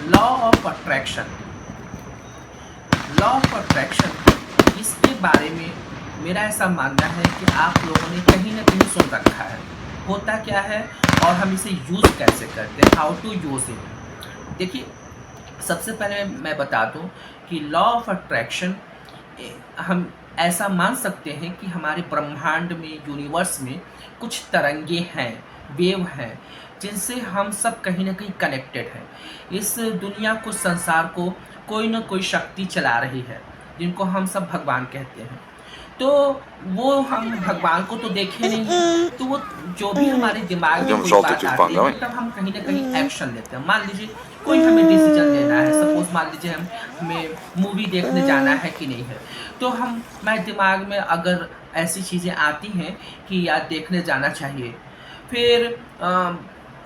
Law of attraction. Law of attraction, इसके बारे में मेरा ऐसा मानना है कि आप लोगों ने कहीं ना कहीं सुन रखा है। होता क्या है और हम इसे यूज़ कैसे करते हैं, हाउ टू यूज़ इट। देखिए, सबसे पहले मैं बता दूं कि लॉ ऑफ अट्रैक्शन हम ऐसा मान सकते हैं कि हमारे ब्रह्मांड में, यूनिवर्स में कुछ तरंगे हैं, वेव हैं, जिनसे हम सब कहीं ना कहीं कनेक्टेड हैं। इस दुनिया को, संसार को कोई ना कोई शक्ति चला रही है, जिनको हम सब भगवान कहते हैं। तो वो हम भगवान को तो देखे नहीं, तो वो जो भी हमारे दिमाग में कोई बात आती है, तब हम कहीं ना कहीं एक्शन लेते हैं। मान लीजिए कोई हमें डिसीजन लेना है, सपोज मान लीजिए हमें मूवी देखने जाना है कि नहीं है, तो मैं दिमाग में अगर ऐसी चीज़ें आती हैं कि यार देखने जाना चाहिए, फिर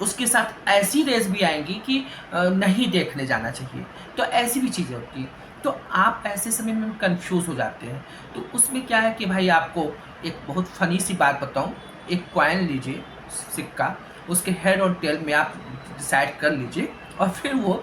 उसके साथ ऐसी रेस भी आएंगी कि नहीं देखने जाना चाहिए, तो ऐसी भी चीज़ें होती हैं। तो आप ऐसे समय में कंफ्यूज हो जाते हैं। तो उसमें क्या है कि भाई आपको एक बहुत फनी सी बात बताऊं, एक कॉइन लीजिए, सिक्का, उसके हेड और टेल में आप डिसाइड कर लीजिए, और फिर वो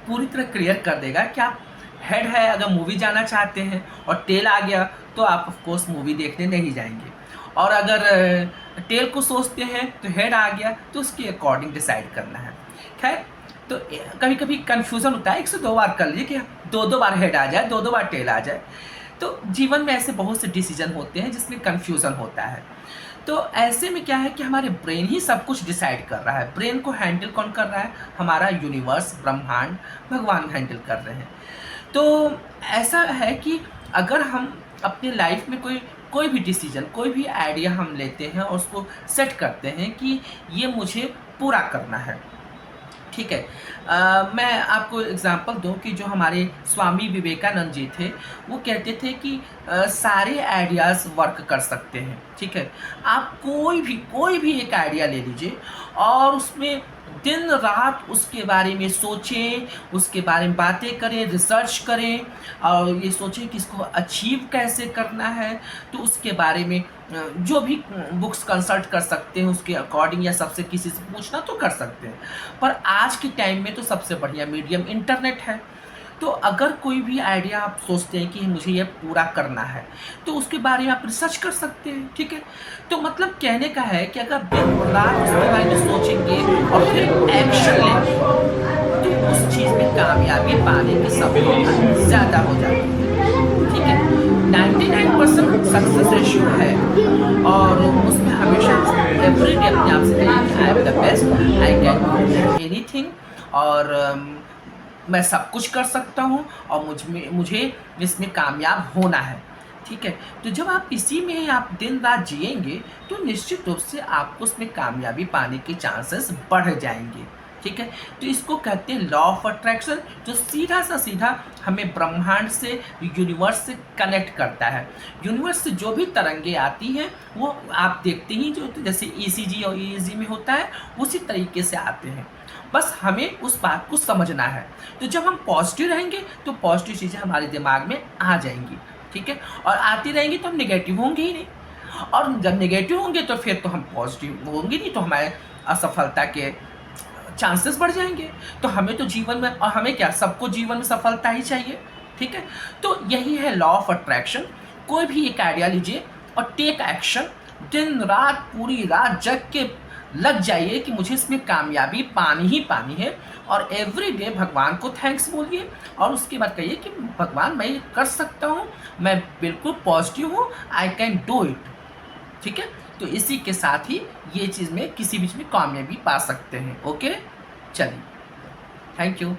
पूरी तरह क्लियर कर देगा कि आप हेड है अगर मूवी जाना चाहते हैं, और टेल आ गया तो आप ऑफ कोर्स मूवी देखने नहीं जाएंगे। और अगर टेल को सोचते हैं तो हेड आ गया, तो उसके अकॉर्डिंग डिसाइड करना है। खैर, तो कभी कभी कन्फ्यूज़न होता है, 102 बार कर लीजिए कि दो दो बार हेड आ जाए, दो दो बार टेल आ जाए। तो जीवन में ऐसे बहुत से डिसीजन होते हैं जिसमें कन्फ्यूज़न होता है। तो ऐसे में क्या है कि हमारे ब्रेन ही सब कुछ डिसाइड कर रहा है। ब्रेन को हैंडल कौन कर रहा है? हमारा यूनिवर्स, ब्रह्मांड, भगवान हैंडल कर रहे हैं। तो ऐसा है कि अगर हम अपनी लाइफ में कोई कोई भी डिसीजन, कोई भी आइडिया हम लेते हैं और उसको सेट करते हैं कि ये मुझे पूरा करना है, ठीक है। मैं आपको एग्जांपल दूं कि जो हमारे स्वामी विवेकानंद जी थे, वो कहते थे कि सारे आइडियाज़ वर्क कर सकते हैं, ठीक है। आप कोई भी एक आइडिया ले लीजिए और उसमें दिन रात उसके बारे में सोचें, उसके बारे में बातें करें, रिसर्च करें, और ये सोचें कि इसको अचीव कैसे करना है। तो उसके बारे में जो भी बुक्स कंसल्ट कर सकते हैं उसके अकॉर्डिंग, या सबसे किसी से पूछना तो कर सकते हैं। पर आज के टाइम में तो सबसे बढ़िया मीडियम इंटरनेट है। तो अगर कोई भी आइडिया आप सोचते हैं कि मुझे ये पूरा करना है, तो उसके बारे में आप रिसर्च कर सकते हैं, ठीक है। तो मतलब कहने का है कि अगर दिन रात उसके बारे में सोचेंगे और फिर एक्शन लेंगे, तो उस चीज़ में कामयाबी पाने की संभावना ज़्यादा हो जाती है, ठीक है। 99% सक्सेस रेशियो है, और उसमें हमेशा एवरीडे अपने आप से कहिए I am the best, I can do anything, और मैं सब कुछ कर सकता हूँ, और मुझे इसमें कामयाब होना है, ठीक है। तो जब आप इसी में आप दिन रात जिएंगे, तो निश्चित रूप से आपको उसमें कामयाबी पाने के चांसेस बढ़ जाएंगे, ठीक है। तो इसको कहते हैं लॉ ऑफ अट्रैक्शन, जो सीधा हमें ब्रह्मांड से, यूनिवर्स से कनेक्ट करता है। यूनिवर्स से जो भी तरंगे आती हैं, वो आप देखते ही, जो जैसे ईसीजी और ईईजी में होता है, उसी तरीके से आते हैं। बस हमें उस बात को समझना है। तो जब हम पॉजिटिव रहेंगे तो पॉजिटिव चीज़ें हमारे दिमाग में आ जाएंगी, ठीक है। और आती रहेंगी तो हम नेगेटिव होंगे ही नहीं, और जब नेगेटिव होंगे तो फिर तो हम पॉजिटिव होंगे नहीं, तो हमारे असफलता के चांसेस बढ़ जाएंगे। तो हमें तो जीवन में, और हमें क्या, सबको जीवन में सफलता ही चाहिए, ठीक है। तो यही है लॉ ऑफ अट्रैक्शन। कोई भी एक आइडिया लीजिए और टेक एक्शन। दिन रात, पूरी रात जग के लग जाइए कि मुझे इसमें कामयाबी पानी ही पानी है, और एवरी डे भगवान को थैंक्स बोलिए, और उसके बाद कहिए कि भगवान मैं कर सकता हूँ, मैं बिल्कुल पॉजिटिव हूँ, आई कैन डू इट, ठीक है। तो इसी के साथ ही ये चीज़ में किसी बीच में कामयाबी पा सकते हैं। ओके, चलिए, थैंक यू।